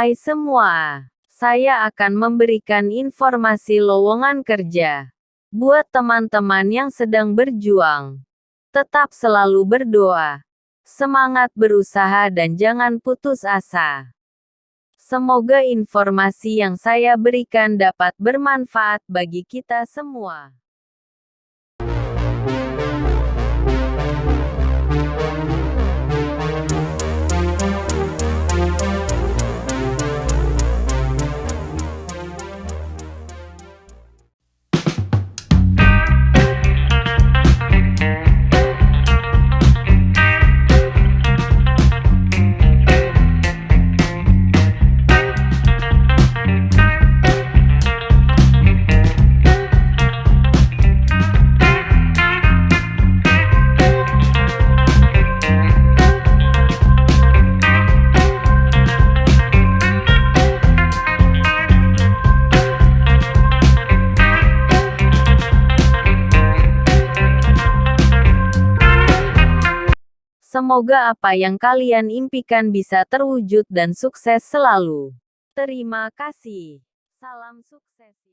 Hai semua, saya akan memberikan informasi lowongan kerja buat teman-teman yang sedang berjuang. Tetap selalu berdoa, semangat berusaha dan jangan putus asa. Semoga informasi yang saya berikan dapat bermanfaat bagi kita semua. Semoga apa yang kalian impikan bisa terwujud dan sukses selalu. Terima kasih. Salam sukses.